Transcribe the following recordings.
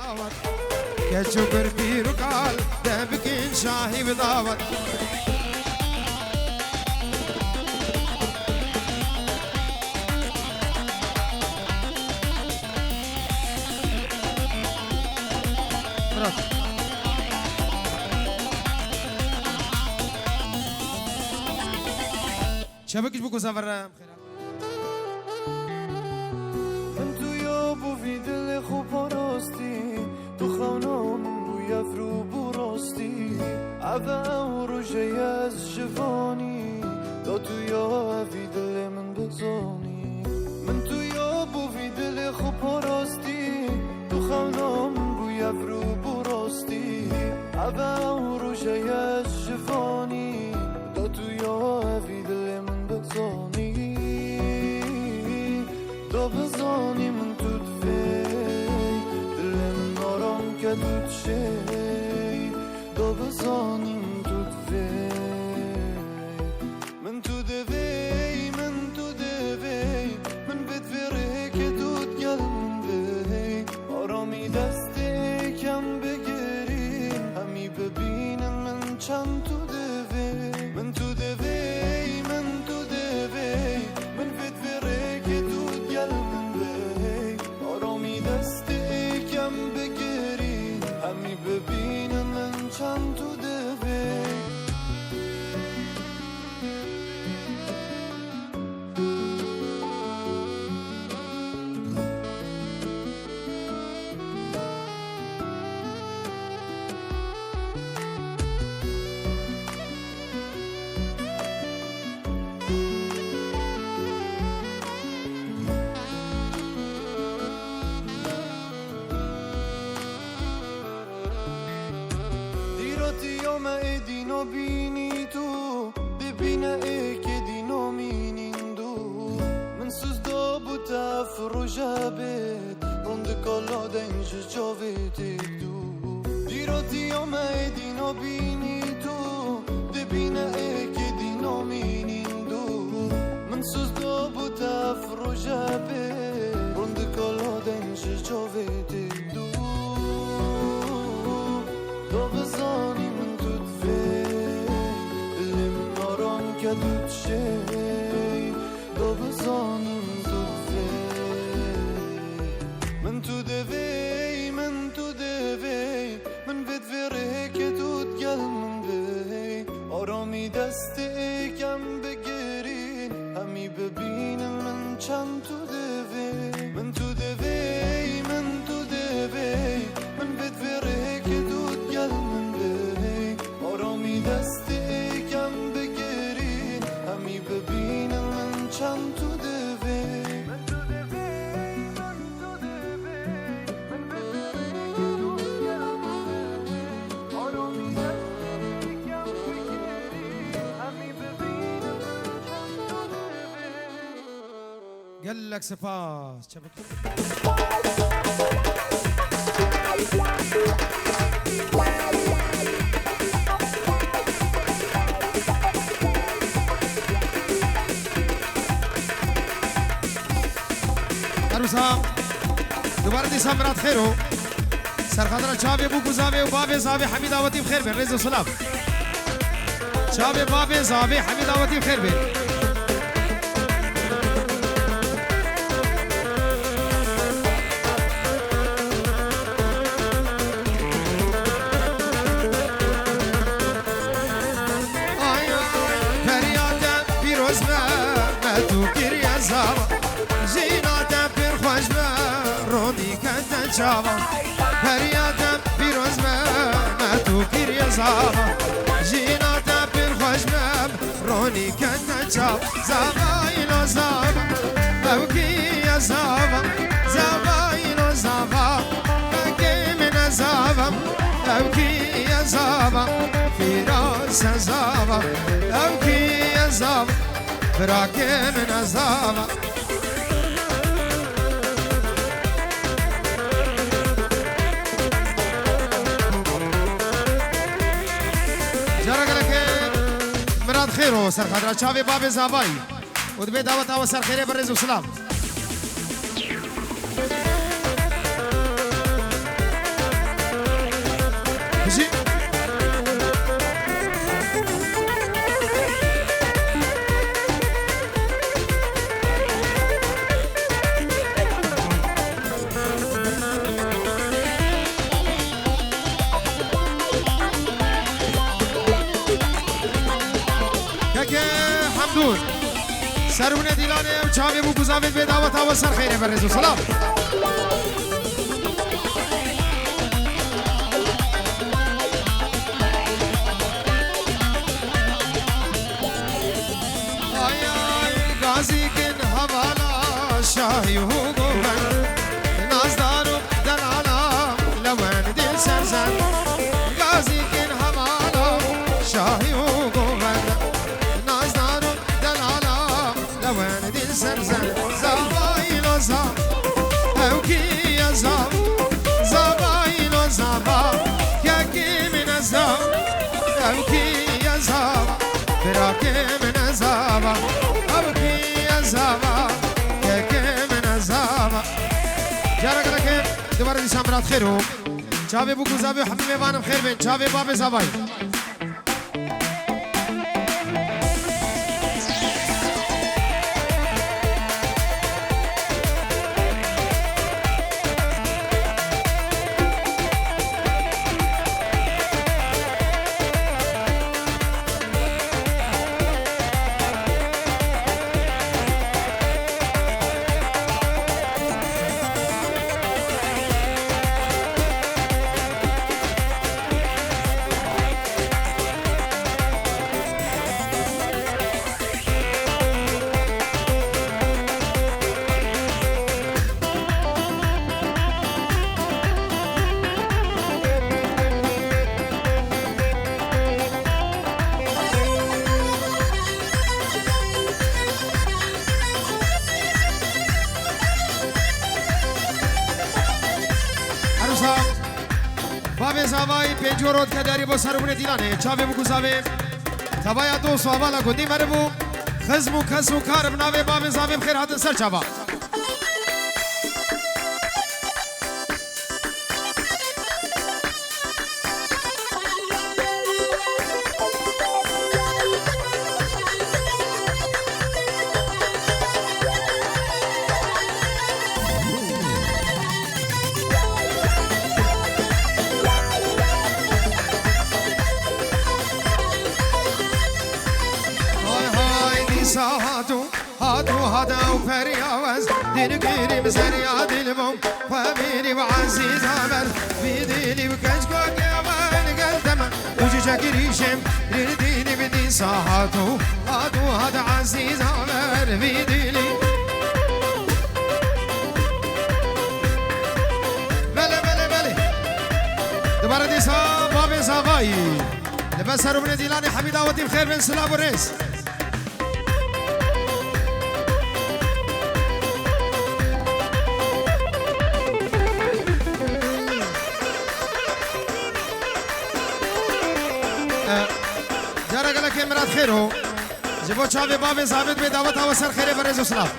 دعوت که چوبر پیرو کال دبکین شاهی بدعوت شبكش بكو سفر من تو یا بوی دل خوب راستی تو خانم بوی افرو براستی عبا روشه از جوانی دا تو یا اوی دل من بزانی من تو یا بوی دل خوب راستی تو خانم بوی افرو براستی عبا روشه از جوانی دا تو یا اوی دل من بزانی دا بزانی من تو دوی دل من آرام که دود شی دا بزانی من تو دوی من تو دوی من تو دوی من بدوره که دود گل من بی آرامی دسته کم بگیری همی ببینم من چند تو دوی من تو دوی من تو دوی من بدوره که دود گل من بی آرامی دسته کم بگیری همی ببینم من چند تو دوی دیرم ایدینو بینی تو ببینه ای که دینو مینین دو من سوزدا بو تفروجه بید روند کالا دنج جاوید دو دیرم ایدینو بینی تو ببینه ای که دینو مینین دو من سوزدا بو تفروجه بید روند کالا دنج جاوید دو دا بزانی من تو دوی دل من آرام که دود شی دا بزانی من تو دوی من تو دوی من تو دوی من بدوره که دود گل من بی آرامی دسته کم بگیرین همی ببینم من چند تو دوی من تو دوی من تو دوی من بدوره که دود گل من بی آرامی دسته کم بگیرین همی ببینم من چند تو دوی من تو دوی من تو دوی من بدوره که دود گل من بی آرامی دسته کم بگیرین همی ببینم من چند تو دوی قال لك سفاس عروسا دوباره دي سامرات خيرو سرخدر چاوي ابو گزاوي وبابي زاوي حميد آوتي بخير بين رزق سلام چاوي بابي زاوي حميد آوتي بخير بين جاوا فریادم پیروز ما تو پیر زاوا جیناتا پیر خوش مم رونی کن جاوا زاوایلو زاوا اوکی زاوا زاوایلو زاوا مگه من زاوا اوکی زاوا فیراز زاوا اوکی زاوا براکه من زاوا خيرو سر خضرا چاوي باب زاوي ودبي دعوت او سر خيره برز وسلام ماشي حمدون سرونه دیلانه و چاوی بو گزاوید به دعوت و سر خیره برزو سلام آی آی غازی کن حوالا شاهی و گوهن نازدارو دلالا لون دل سرزن غازی کن حوالا شاهی و سرزن زباین و زب اوکی یا زب زباین و زبا یکی من زب اوکی یا زب براکی من زب اوکی یا زب یکی من زب جارا کرکه دوباره دیشان برات خیرو چاوه بو گزاوه حبیب وانم خیر بین چاوه باب زبای بابه زاوای پنجورود که داری با سرمون دیلانه چاوه بو گزاوه تبایا دو سوالا گندی مره بو خزمو کسو کار بناوه بابه زاوه بخیر حد سر چاوا هذا وفرياوز دين كريم سريع دلبم وبيني وعزيز عمل بيديني وكشكوك يا من قلتم وجي شكريشم ديني بدي صاحته هذا عزيز عمل بيديني بلي دوباره دي صاحب بابي صافاي لبسروا من ديلاني حميدة ودي بخير من سلاب الرئيس جارا گله که مراد خیر ہو جبو چاوه باب ثابت به دعوت ها و سر خیره برز و سلام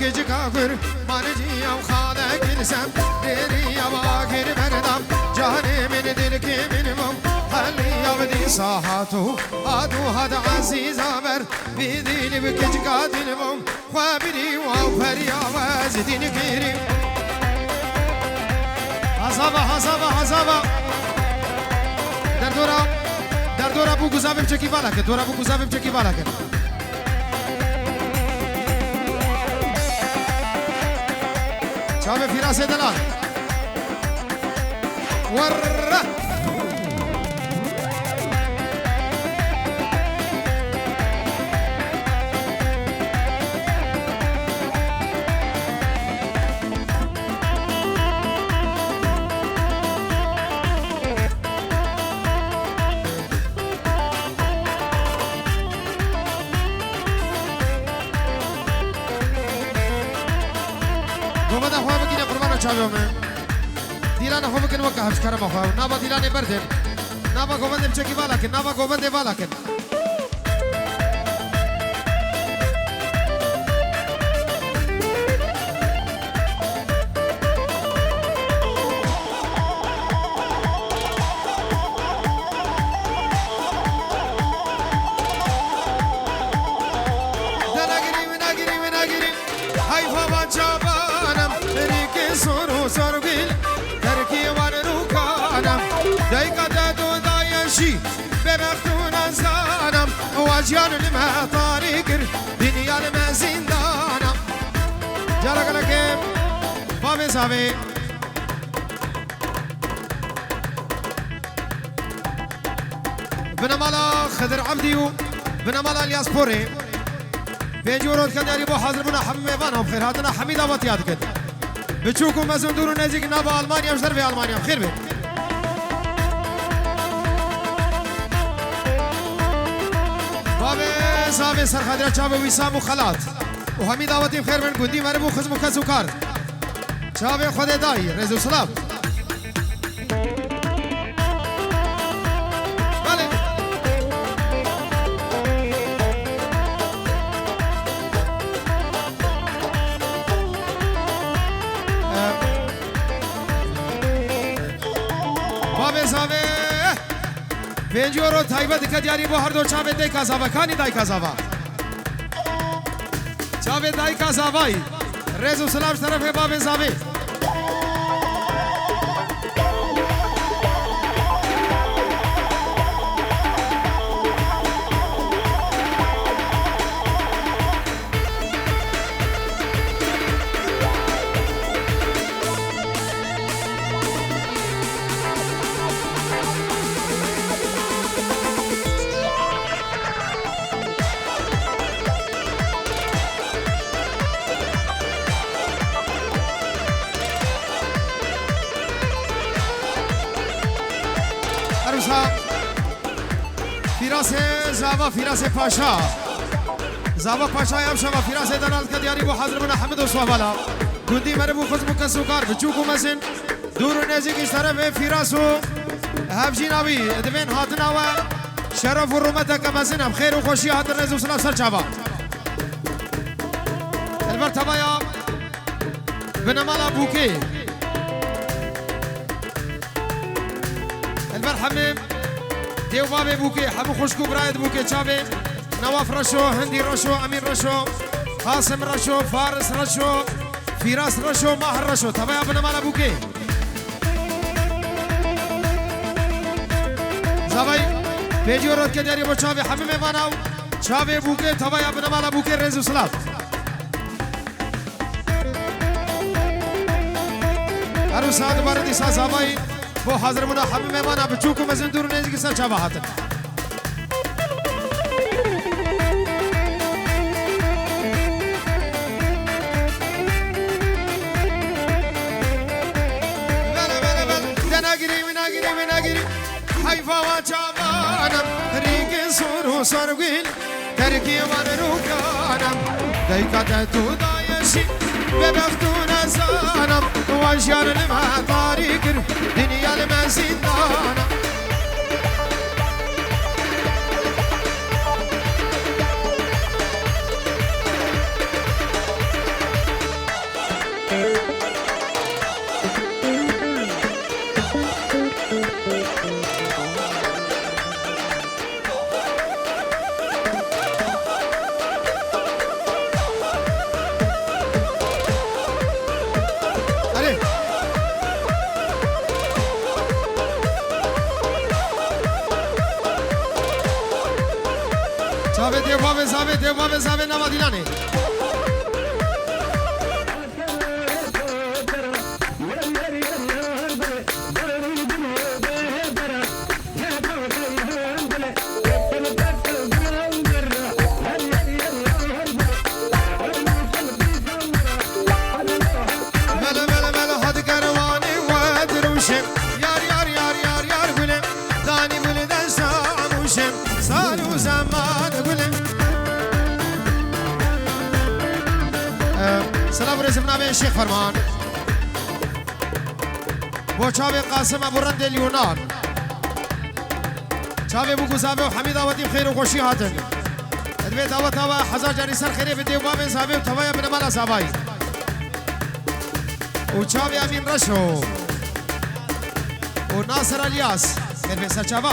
gece kafir maneciğim khana gelsem deriya bakir berdam canemin dilkimin mum halli yavdi sahatu adu had aziz haber bidili bikec kadil mum khabiri wa fariya wazidin kirim hazaba در دورا بو گزاویم چکی بالا که دورا بو گزاویم چکی بالا که شباب فراس دلال ورا چاوی من دیلان خوب کن وقت هفش کرم آخوا نابا دیلان بردن نابا گوبند چکی بالا کن نابا گوبند بالا کن واجيان لما طريق دنيا لما زندانا جارك لكم بابي زابي بنمالا خضر عبديو بنمالا الياس بوري بيجورود كان ياريبو حاضر بنا حمي ميفانا بخير هاتنا حميد أبطيات كده بتشوكم مزندور نزيك نابا ألمانيا مشتر في ألمانيا بخير بي بابي زابي سرخادرة چاوي ويسام وخلات وهمي دعوتي بخير من قندي مربو خزمو كسوكار چاوي خود داي رزو سلام بله بابي زابي پنجورو تایبت که دیاری با هر دو چاوه دای کازاوا کانی دای کازاوا چاوه دای کازاوای رزو سلام طرف باب زاوی فراس پاشا زاوا پاشا ام شما فراس دلال کدیاری بو حضر بنا حمد و صوابالا گندی مربو خود مکسوکار بچوکو مسن دور و نزدیک طرف فراس و هفجین آبی ادوین هاتنا و شرف و رومت کمسن هم خیر و خوشی هاتر نزو سلام سر چابا المرتبه بنمالا بوکی المرحمم دیو بابی بوکی حمو خوشکو براید بوکی چاوی نواف رشو هندی رشو امیر رشو قاسم رشو فارس رشو فراس رشو ماهر رشو تبایا بنمالا بوکی زبای پیجو رود که داری با چاوی حمی میواناو چاوی بوکی تبایا بنمالا بوکی رزو سلام هرو ساعت باردی سا زبای بو حاضر منا حمي ميمانا بچوكو مزندور نيزي سر چابا هاتن دناغري وناغري حيفا وچابانم ريك سورو سرغيل تركي ونروكانم دايكا تتو دايشي ببختون زانم واجيان لما طريق دنيا لما زندانا دیو بابه زاوی نوادیلانه سلام رزمنا بين شيخ فرمان بو چاوی قاسم ابو رند اليونان چاوی بو گزاوی و حمید آوتی خیر و خوشی هاتن ادوی دعوت آوا حزا جانی سر خیری بدی و باب زاوی و توایا من مالا زابای و چاوی امین رشو و ناصر الیاس ادوی سر چاوا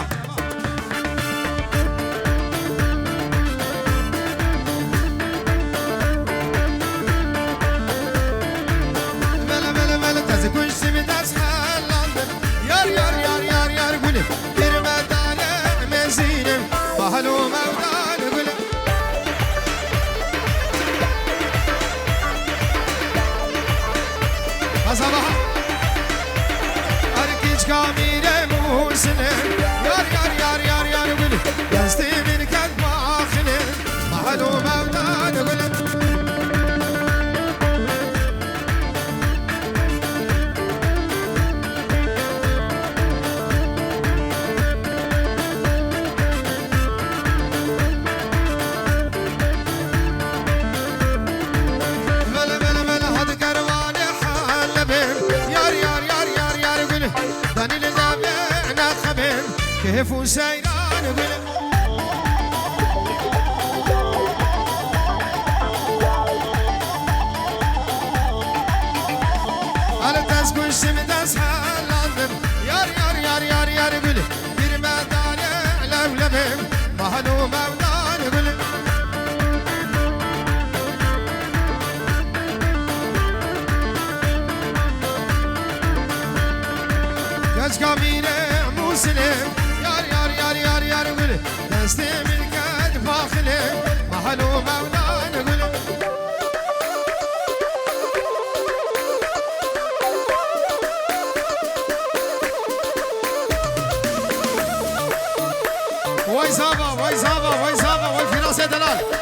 هلو مولان قول صباح أركيج كاميرة موسلم يار يار يار يار يار قول يستي من كد ماخلم هلو مولان قول كيف وسيران قول على تسكن سمدس حالندم يار يار يار يار يار قول bir medane levlemim mahlu mevdan قول Geç kamine muslim دستي من قد فاخلي محلو مولا نقول واي زابا واي زابا واي زابا واي فراس دلال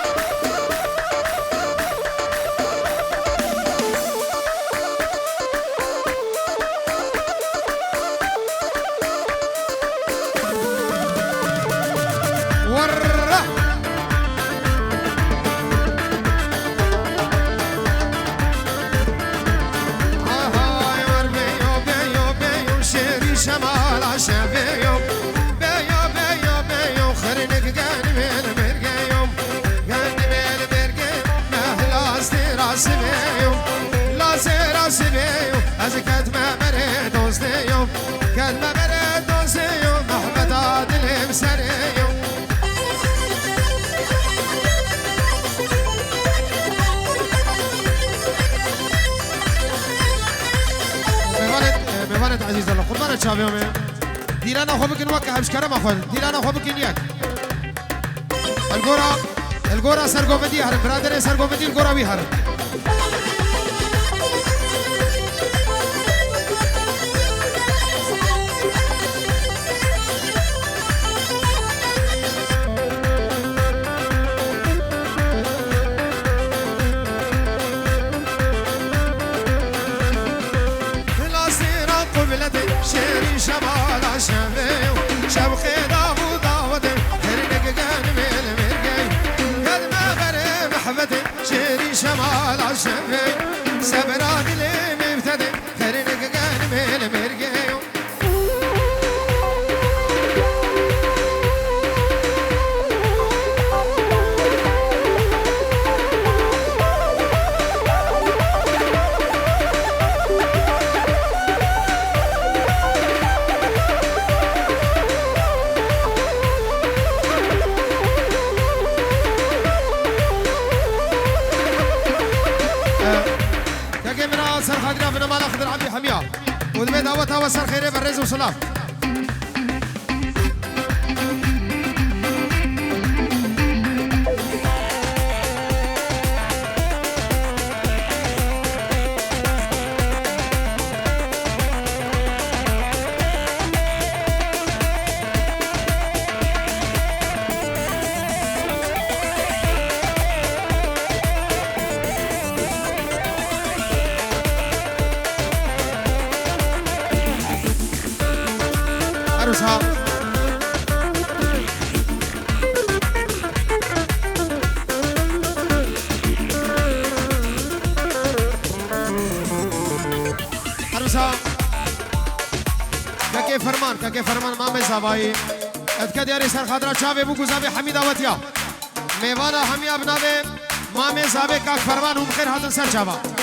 عزيز الله قربان شابيومي ديرانا خوبك نوكا همش كرم اخوان ديرانا خوبك نياك الغورا سرغومدي هر برادر سرغومدي الغورا بي هر شيري شمال عشمي شب خيدا وداوتي هرنك قلبي المرقي قد ما غريب حفتي شيري شمال عشمي سبراد اللي مبتدي هرنك قلبي المرقي ودمي دعوتها وصل خيري بالرز وسلام عروسها عروسها كاكي فرمان مامي زاباي اتكد ياري سر خاطر چاوي بو گزابي حميد اوتيا ميوانا همي ابناوي مامي زابي كاك فرمان هم خير هاتن سر چاوا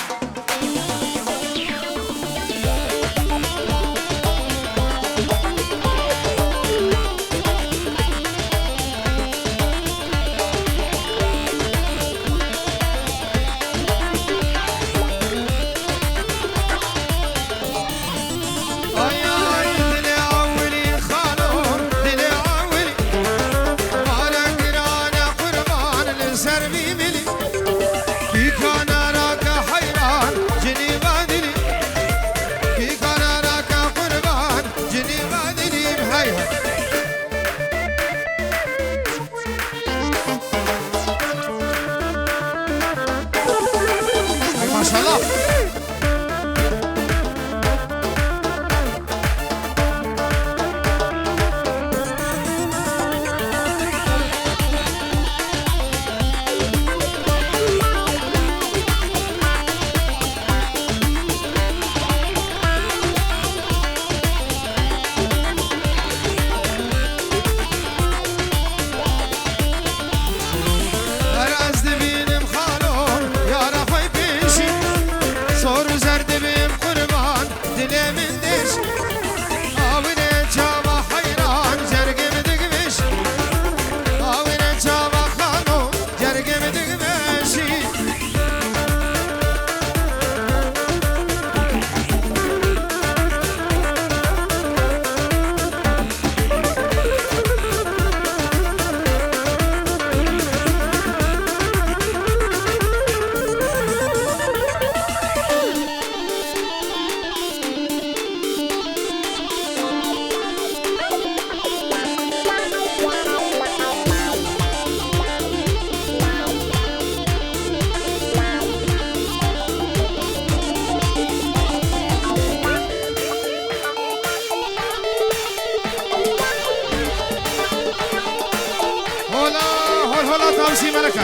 تامسي ملكة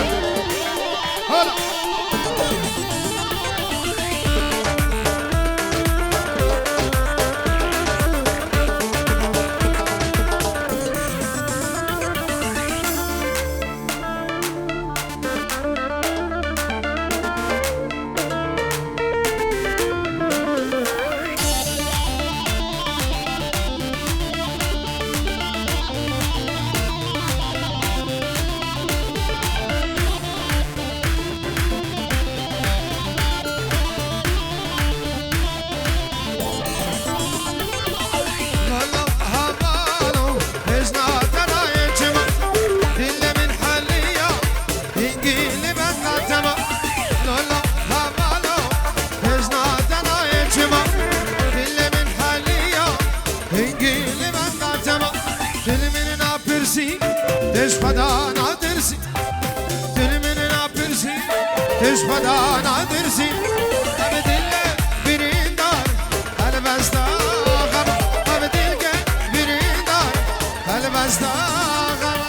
هلا Hiç badana dersin Abdille birindar Elbezda gam Abdilge birindar Elbezda gam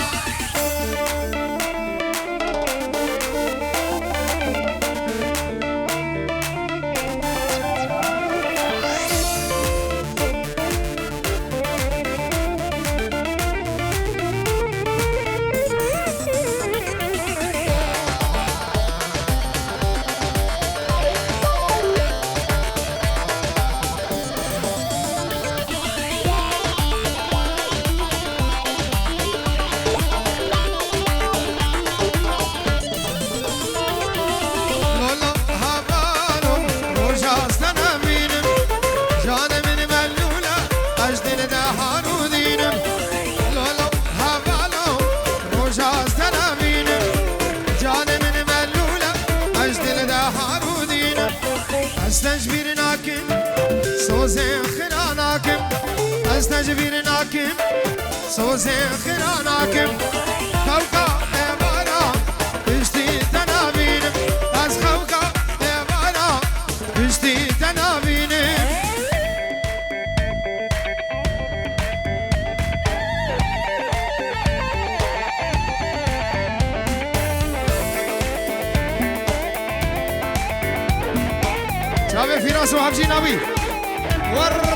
استجبر ناكم سوزن خراناكم استجبر ناكم سوزن خراناكم خوكا ابارا اشتي تنابينم از خوكا ابارا اشتي تنابينم شابه فراس وحبشي نبي ورا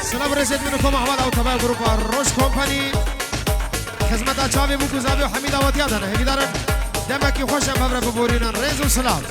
سلام رسید منكم احوال او تبع جروب روش كومباني خدمت چاوی بو گزاوی و حمید آواتیا دانه همی دارن دمکی خوشم ببره ببورینن ریز و سلام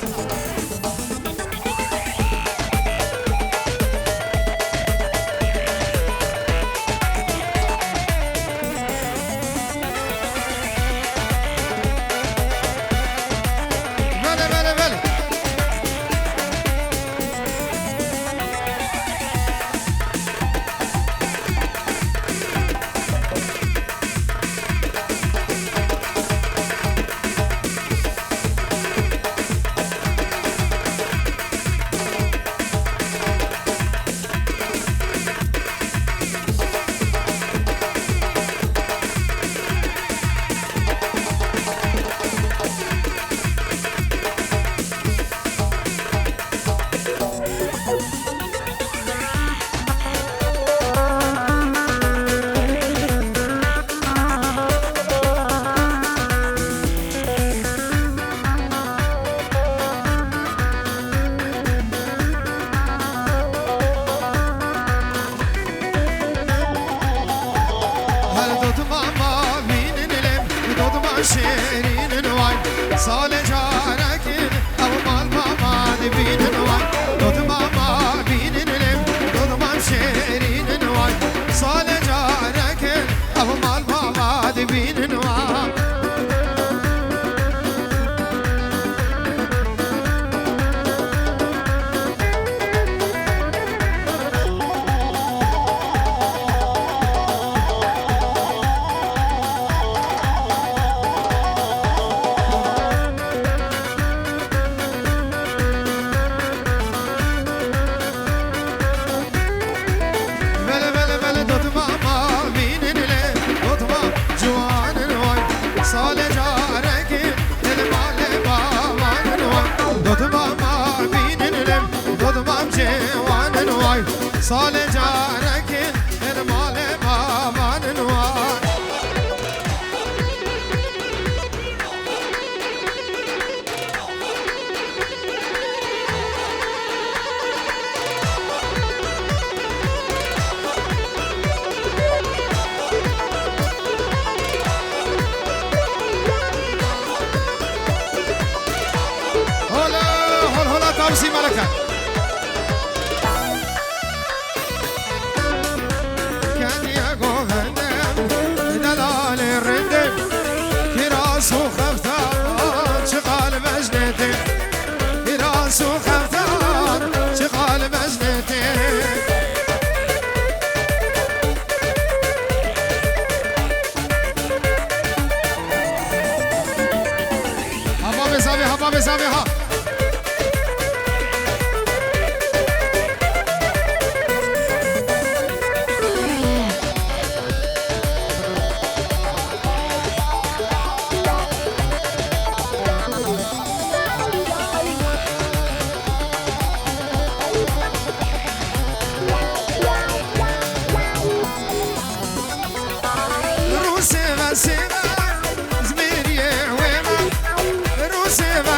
شیرین نوای سال جارکین او مال ماما بین نوای دود ماما بین نلم دود مام شیرین نوای سال جارکین او مال ماما بین نوای سال جارك المال بابان نوار هلا تامسي ملكة زاويها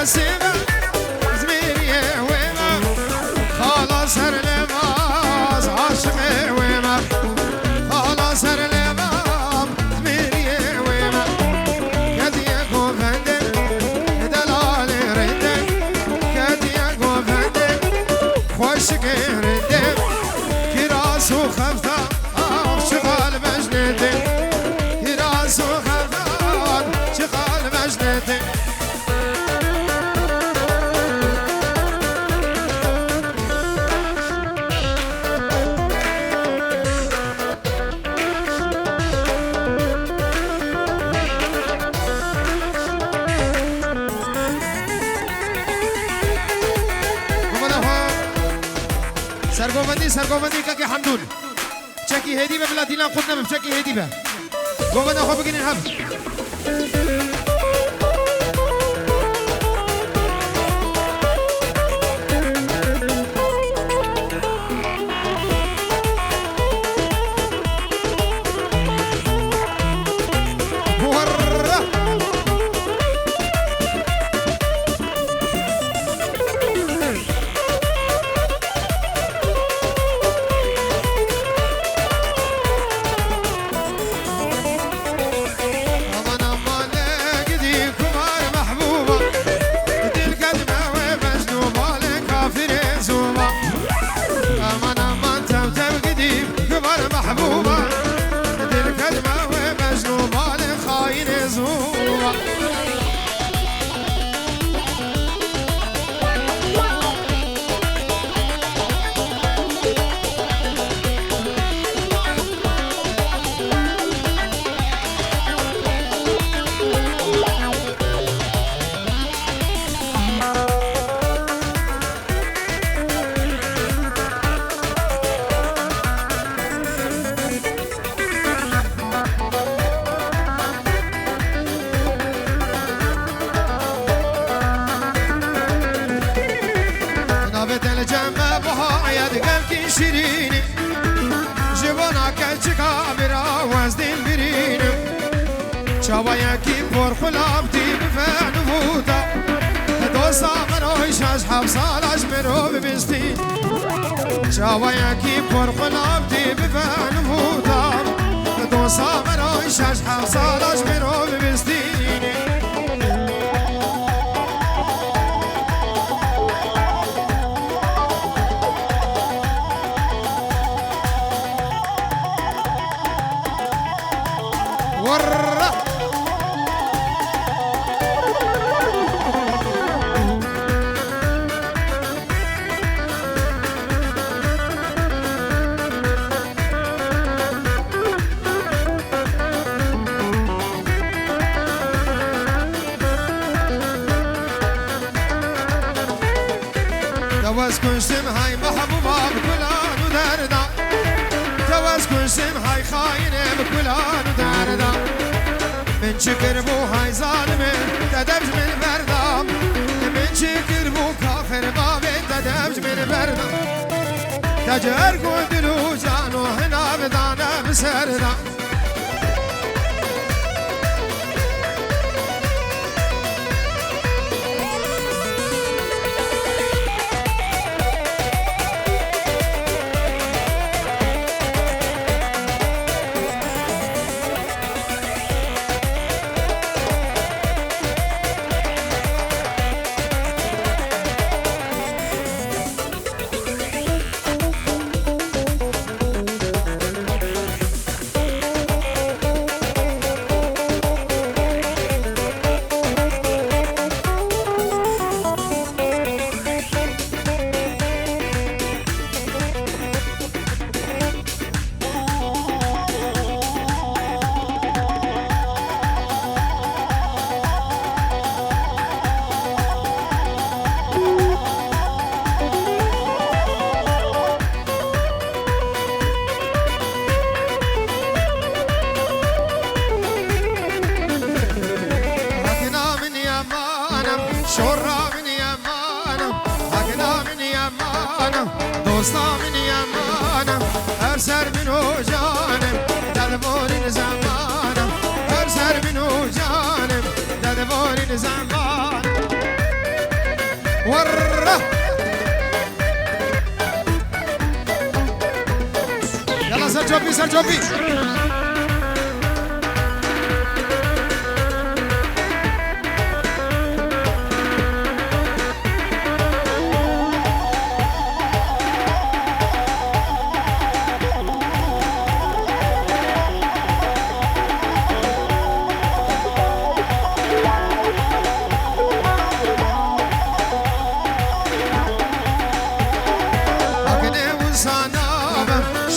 سيبا زميري ويما خلاص هر لباس عاشقي ويما خلاص هر لباس زميري ويما كدي اكو فندق دلالي ردك كدي اكو فندق خوشكي ردك كراس وخفتا شغال مجنتي كراس وخفتا شغال مجنتي سرگوبندی که حمدون چکی هدی به بلادینا خودنا بچکی هدی به گوبند خو بگینین هم شیرینی جوانا کچکا برا وزدین برینم چاویا کی پر خلاب دی بفعل بودا دوستا منوی شاش حب سالاش برو ببستین چاویا کی پر خلاب دی بفعل بودا دوستا منوی شاش حب سالاش برو ببستین جواز كنشم هاي محبوبة بكلان وداردا جواز كنشم هاي خاينة بكلان وداردا من شكر بو هاي ظالمين تدبج من بردام من شكر بو كافر بابي تدبج من بردام تجر قدلو جانو هنا بدانا بسردا شورا من يمانم هقنا من يمانم دوستا من يمانم ارسل منو جانم دلبورين زمانم ارسل منو جانم دلبورين زمانم ورا يلا سرجوبي سرجوبي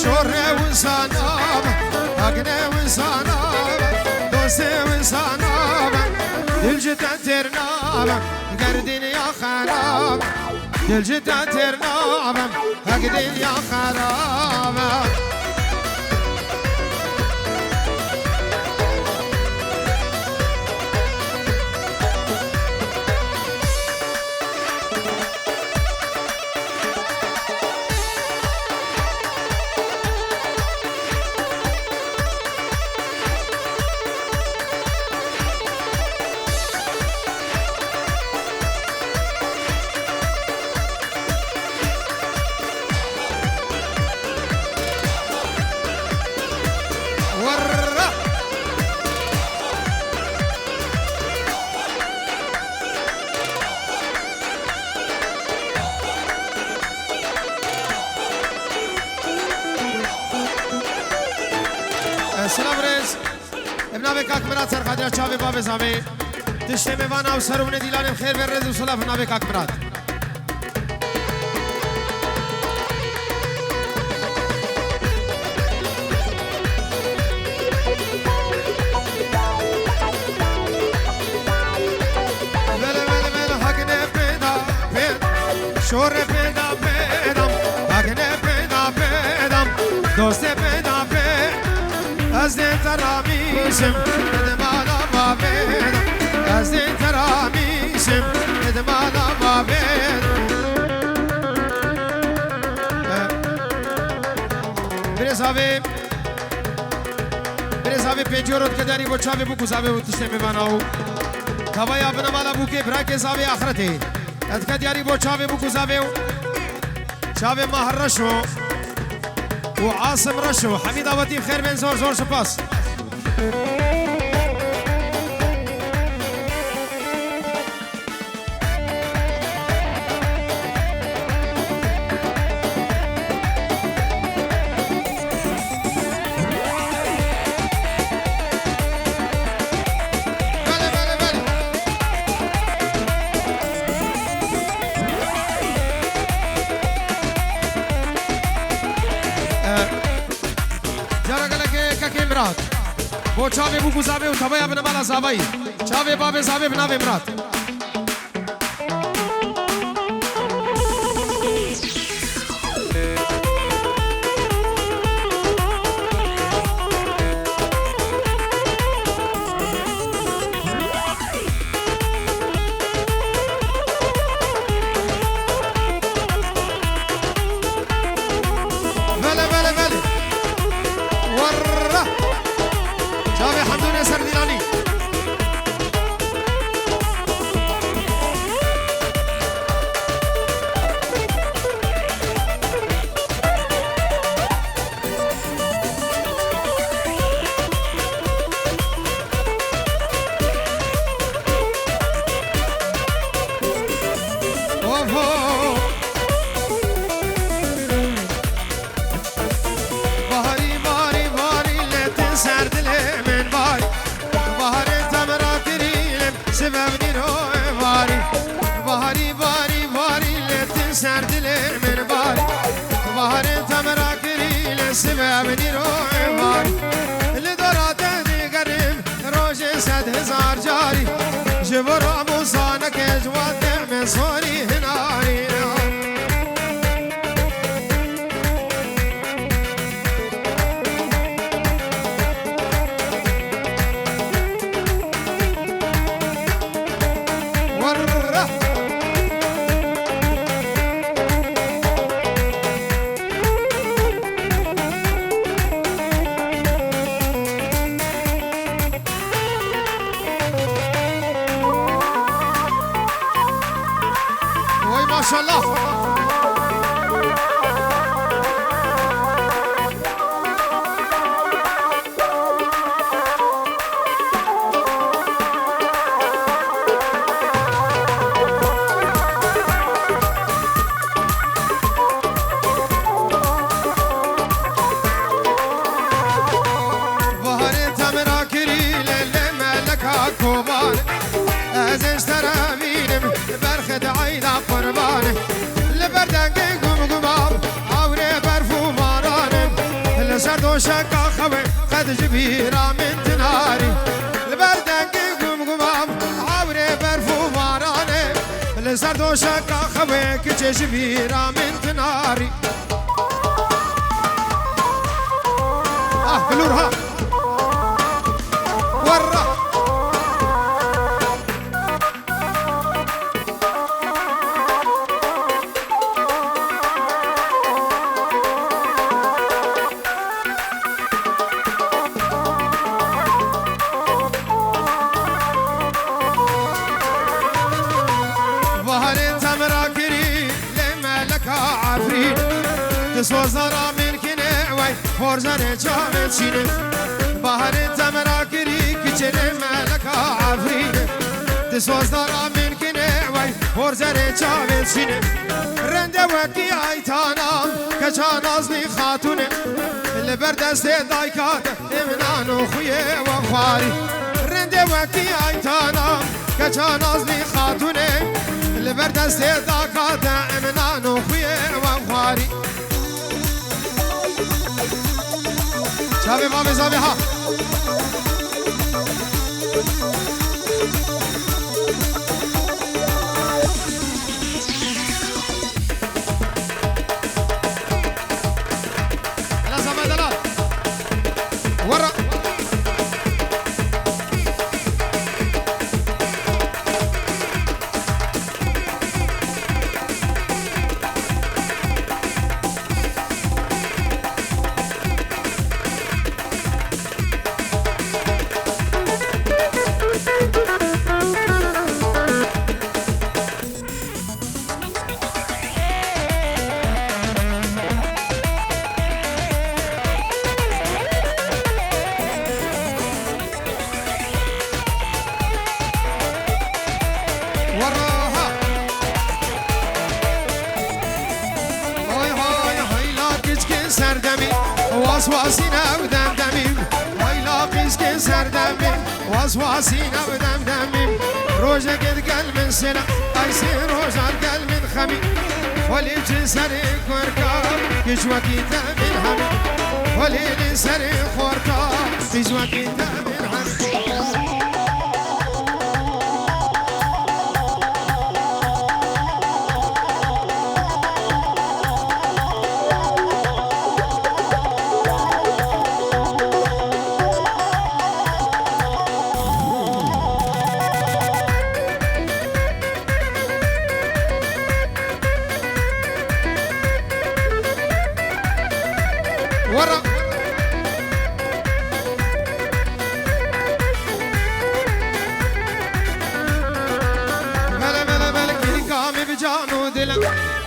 شوري وانسانام اقني وانسانام دوسي وانسانام دلجتا ترنام قردين يا خراب دلجتا ترنام اقدين يا خراب سلام رز ابنا بکاک مراد سر خادر چاوی باب زامی تشته میوانا و سرون دیلان خیر بر رز و صلاف ابنا بکاک مراد شور پیدا پیدم اگنه پیدا پیدم دوست پیدا پیدم از دل ترامیشم ادمالا بابیدم از دل ترامیشم ادمالا بابیدم برزاوي پنجورت کداری بو چاوی بو گزاوی و تشته میباناو توایا بنا مالا بو که براک زاوی آخرته اد کداری بو چاوی بو گزاوی و چاوی مهر رشو و عاصم رشو حمید آواتی خیر بین زور زور سپاس بو چاوی بو گزاوی و تبایا بنمالا زاوی چاوی باب زاوی بناوی مراد Çavi mavi zavi ha. واسواسينا ودمدميم ويلا قيسك سردميم واسواسينا ودمدميم روجك تقل من سنة ايسي روجا تقل من خمي وليل سري كوركاب يجوكي من همي وليل سري خوركاب يجوكي من همي ورا بلا بلا بلا كل كامي بجانو دلم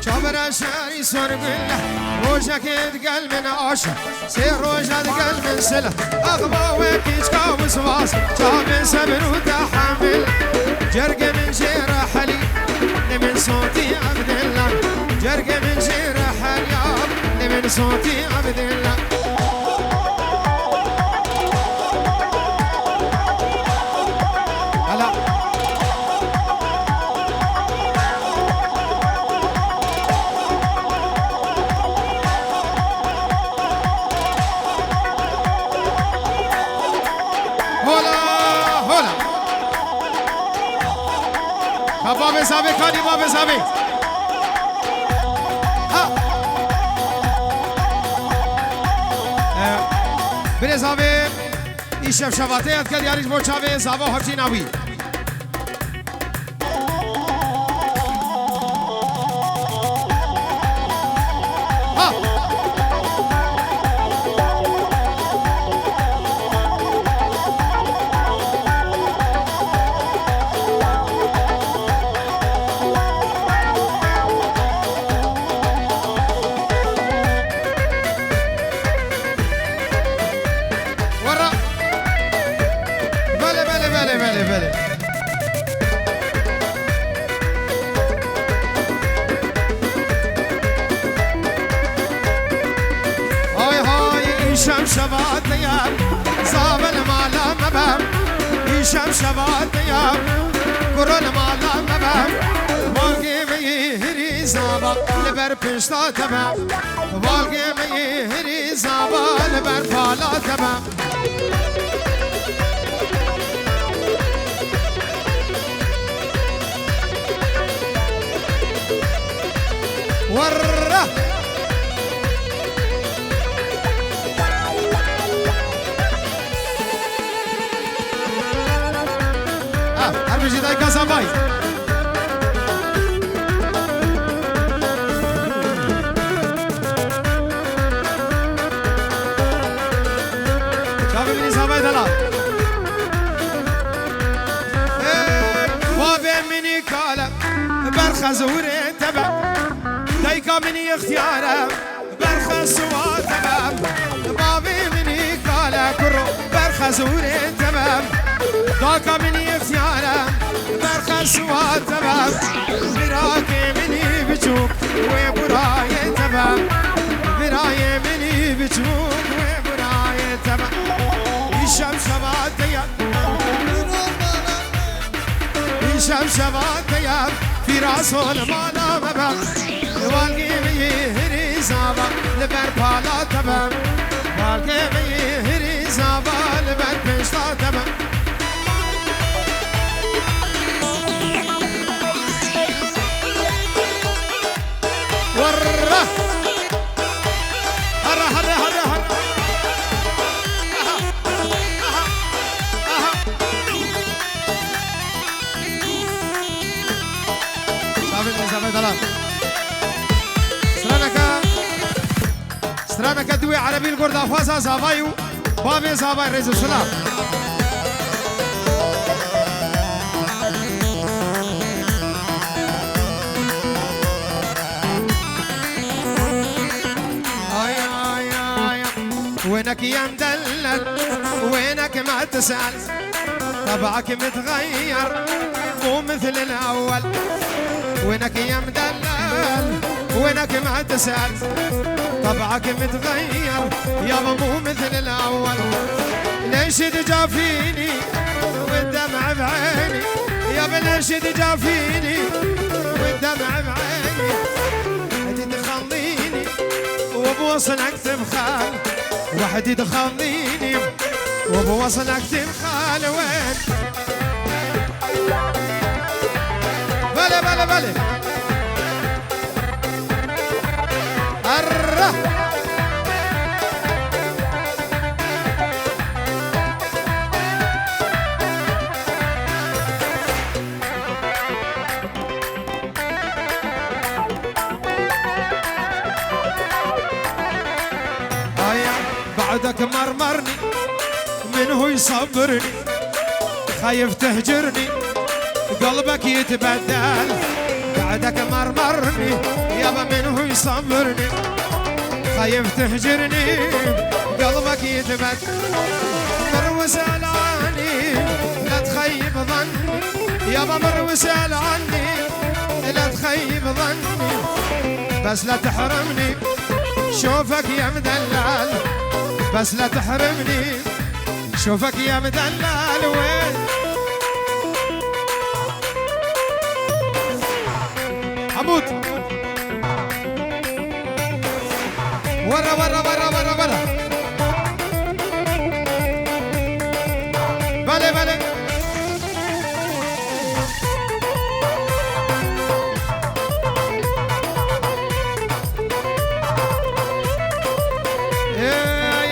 شابر شاري صور بالله روجك يتقل من عشر سير روجك يتقل من سلة أغبى وكيش كاوس واس شاب سبر وتحمل جرق من جير حلي من صوتي عبد الله جرق من جير حلي من صوتي عبد الله هلا هولا هولا بابا سابق خالي بابا سابق بره زاوه ای شفشواته ات کد یاریش بو چاوه زاوه هرچی ناوی شمشبات دياب صاب المالا مبام شمشبات دياب قرن مالا مبام والقي ميهري زابا لبر پشتا تبام والقي ميهري زابا لبر فالا تبام ورّه هربجي داي كاسا باي شابي مني ساباي دلا وابي مني كالا برخزوري تبع دايكا مني اختيارا برخزوا تبع بابي مني كالا كرو برخزوري تبع داكا مني اختيارا برخزوا تبع براكي مني بجوك وبراي تبع براي مني بجوك وبراي تبع الشمشبات دياب الشمشبات دياب في راسه المالا مبا والقي ميهري زابا لبر بالا تبع والقي ميهري زابا لبر بشتا تبع ورّه هرّه هرّه هرّه هرّه صافي دلال سرانك دوي عربي القرد أفاسا زابايو بابي زاباي رئيس السلام وينك يا مدلل وينك ما تسأل طبعك متغير مو مثل الأول وينك يا مدلل وينك ما تسأل طبعك متغير يابا مو مثل الأول ليش تجافيني والدمع بعيني يابا ليش تجافيني والدمع بعيني وحدي تخليني وبوصلك تبخال وحدي تخليني وبوصلك تبخال وين بلا بلا بلا الره بعدك مرمرني من هو يصبرني خايف تهجرني قلبك يتبدل بعدك مرمرني يابا من هو يصبرني خايف تهجرني قلبك يتبدل مروس عني لا تخيب ظني يابا مروس عني لا تخيب ظني بس لا تحرمني شوفك يا مدلل بس لا تحرمني شوفك يا مدلل وين حمود ورا ورا ورا ورا ورا بلي بلي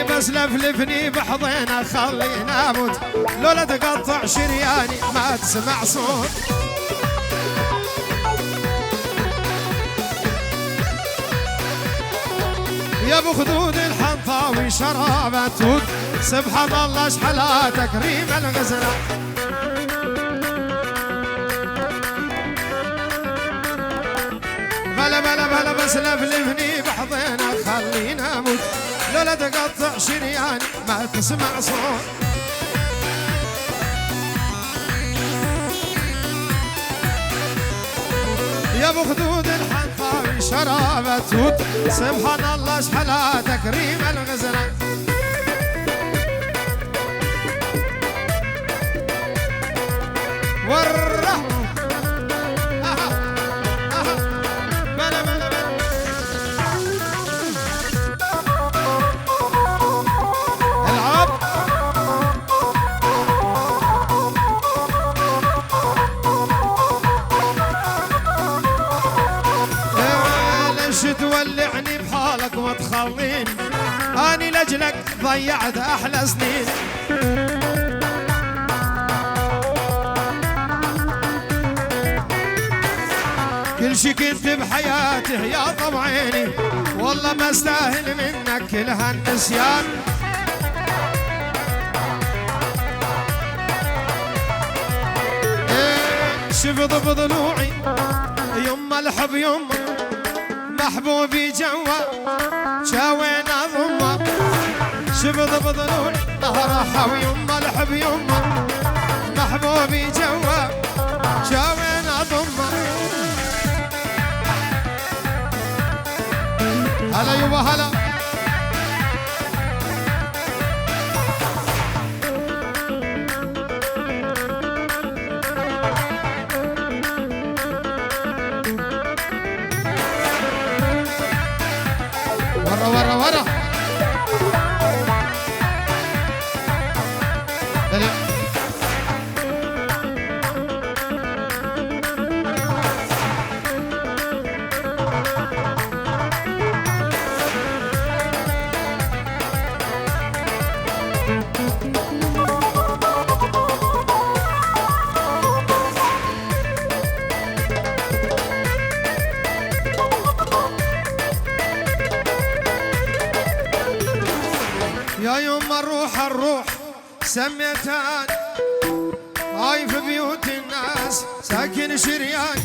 بس لفلفني بحضينا خلينا اموت لولا تقطع شرياني ما تسمع صوت يا ابو خدود الحنطاوي شرابة تود سبحان الله اشحلها تكريم الغزلة بلا بلا بلا بس لفلفني بحضينا خلينا اموت لولا تقطع شرياني ما تسمع صوت يا ابو خدود الحنطاوي شرابة تود سبحان الله اشحلها تكريم الغزلة وره بلا بلا بلا العب ليش تولعني بحالك وتخليني اني لاجلك ضيعت احلى سنين كل شي كنت بحياتي يا طبعيني والله ما استاهل منك كل هالنسيان شفت بضلوعي يما الحب يما محبوبي جوا شاوينا ضمه شفت بضلوعي راحة ويما الحب يما محبوبي جوا شاوينا ضمه هلا يبا هلا ورا ورا ورا يا يما الروح سميتان هاي في بيوت الناس ساكن شريان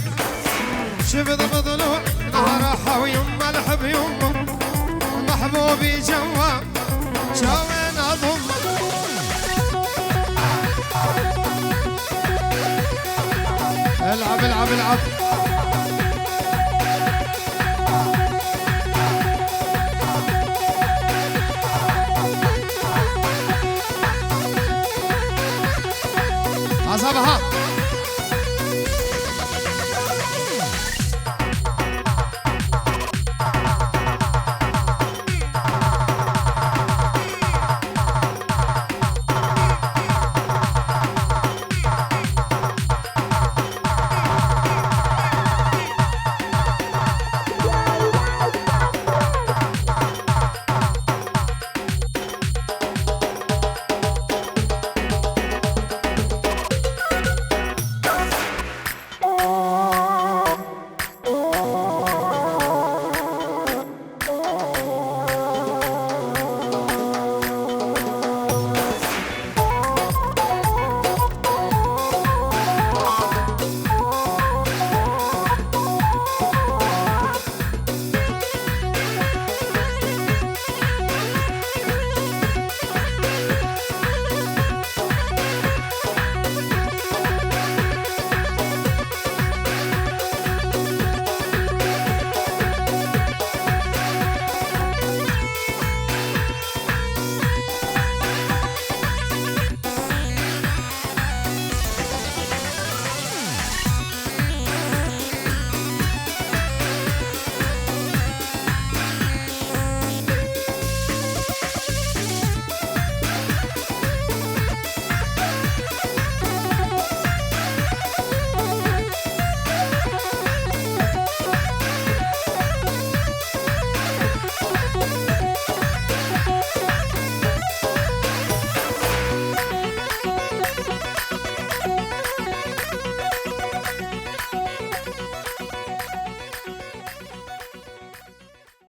شفت بضلوع نهرها ويما الحب يما محبوبي جوا شاوين اضم العب العب العب بها